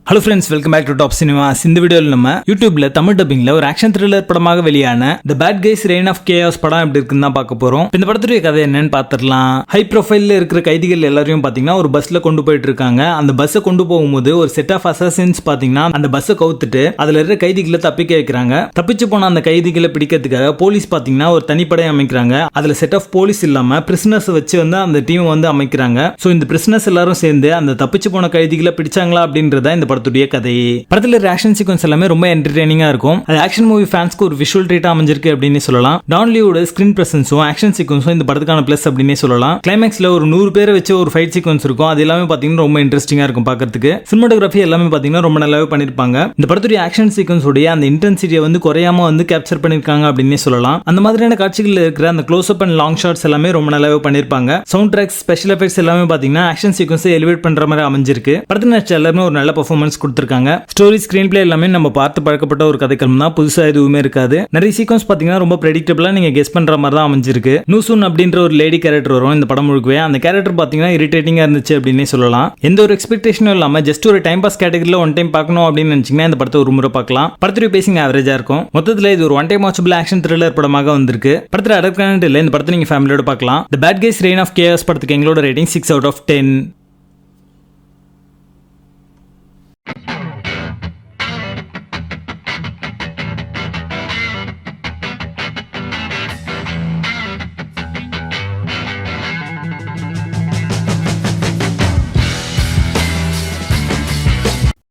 Hello friends, welcome back to Top cinemas. இந்த வீடியோவில் நம்ம யூடியூப்ல தமிழ் டப்பிங்ல ஒரு ஆக்ஷன் த்ரில்லர் படமாக வெளியான the bad guys reign of chaos படம் எப்படி இருக்குன்னு தான் பார்க்க போறோம். இந்த படத்துடைய கதை என்னன்னு பார்த்துடலாம். ஹை ப்ரொஃபைல்ல இருக்கிற கைதிகள் எல்லாரையும் பாத்தீங்கன்னா ஒரு பஸ்ல கொண்டு போயிட்டு இருக்காங்க. அந்த பஸ்ஸை கொண்டு போகும்போது ஒரு செட் ஆஃப் அசாசின்ஸ் பாத்தீங்கன்னா அந்த பஸ்ஸை கவுத்துட்டு அதுல இருக்கிற கைதிகளை தப்பிக்க வைக்கிறாங்க. தப்பிச்சு போன அந்த கைதிகளை பிடிக்கிறதுக்காக போலீஸ் பாத்தீங்கன்னா ஒரு தனிப்படை அமைக்கிறாங்க. அதுல செட் ஆஃப் போலீஸ் இல்லாம பிரிசனர்ஸ் வச்சு வந்து அந்த டீம் வந்து அமைக்கிறாங்க. சோ இந்த பிரிசனர்ஸ் எல்லாரும் சேர்ந்து அந்த தப்பிச்சு போன கைதிகளை பிடிச்சாங்களா அப்படின்றத இந்த படத்துடைய கதை. படத்துல ஆக்ஷன் சீக்வன்ஸ் எல்லாமே ரொம்ப என்டர்டெய்னிங்கா இருக்கும். அது ஆக்ஷன் மூவி ஃபேன்ஸ்க்கு ஒரு விஷுவல் ட்ரீட்டா அமைஞ்சிருக்கு அப்படின்னு சொல்லலாம். டான் லீவோட ஸ்கிரீன் பிரசன்ஸும் ஆக்ஷன் சீக்வன்ஸும் இந்த படத்துக்கான பிளஸ் அப்படின்னு சொல்லலாம். கிளைமேக்ஸ்ல ஒரு 100 பேரை வச்சு ஒரு ஃபைட் சீக்வன்ஸ் இருக்கும். அது எல்லாமே பாத்தீங்கன்னா ரொம்ப இன்ட்ரெஸ்டிங்கா இருக்கும் பார்க்கிறதுக்கு. சினிமாட்டோகிராஃபி எல்லாமே பாத்தீங்கன்னா ரொம்ப நல்லாவே பண்ணிருப்பாங்க. இந்த படத்துடைய ஆக்ஷன் சீக்வன்ஸ் உடைய அந்த இன்டென்சிட்டியை வந்து குறையாம வந்து கேப்சர் பண்ணிருக்காங்க அப்படின்னு சொல்லலாம். அந்த மாதிரியான காட்சிகள் இருக்கிற அந்த close up and long shots எல்லாமே ரொம்ப நல்லாவே பண்ணிருப்பாங்க. சவுண்ட் ட்ராக்ஸ், ஸ்பெஷல் எஃபெக்ட்ஸ் எல்லாமே பாத்தீங்கன்னா ஆக்ஷன் சீக்வன்ஸ் எலிவேட் பண்ற மாதிரி அமைஞ்சிருக்கு. படத்துல நடிச்ச எல்லாருமே ஒரு நல்ல பெர்ஃபார்மன்ஸ் கொடுத்திருக்காங்க. ஸ்டோரி, ஸ்கிரீன் பிளே எல்லாமே நம்ம பார்த்து பழக்கப்பட்ட ஒரு கதைக்களம் தான். புதுசா எதுவுமே இருக்காது. நிறைய சீக்வன்ஸ் பாத்தீங்கன்னா ரொம்ப பிரெடிக்டபிளா நீங்க கெஸ் பண்ற மாதிரி தான் அமைஞ்சிருக்கு. நூசூன் அப்படின்ற ஒரு லேடி கேரக்டர் வரும் இந்த படம் முழுக்கவே. அந்த கேரக்டர் பாத்தீங்கன்னா இரிட்டேட்டிங்கா இருந்துச்சு அப்படின்னு சொல்லலாம். எந்த ஒரு எக்ஸ்பெக்டேஷனும் இல்லாம ஜஸ்ட் ஒரு டைம் பாஸ் கேட்டகரியில ஒன் டைம் பார்க்கணும் அப்படின்னு நினைச்சீங்கன்னா இந்த படத்தை ஒரு முறை பார்க்கலாம். படத்துடைய பேசிங் ஆவரேஜா இருக்கும். மொத்தத்துல இது ஒரு one time watchable action thriller படமாக வந்திருக்கு. படத்துல அடர்கானட் இல்ல. இந்த படத்தை நீங்க ஃபேமிலியோட பார்க்கலாம். The bad guys reign of chaos படத்துக்கு எங்களோட ரேட்டிங் 6 out of 10.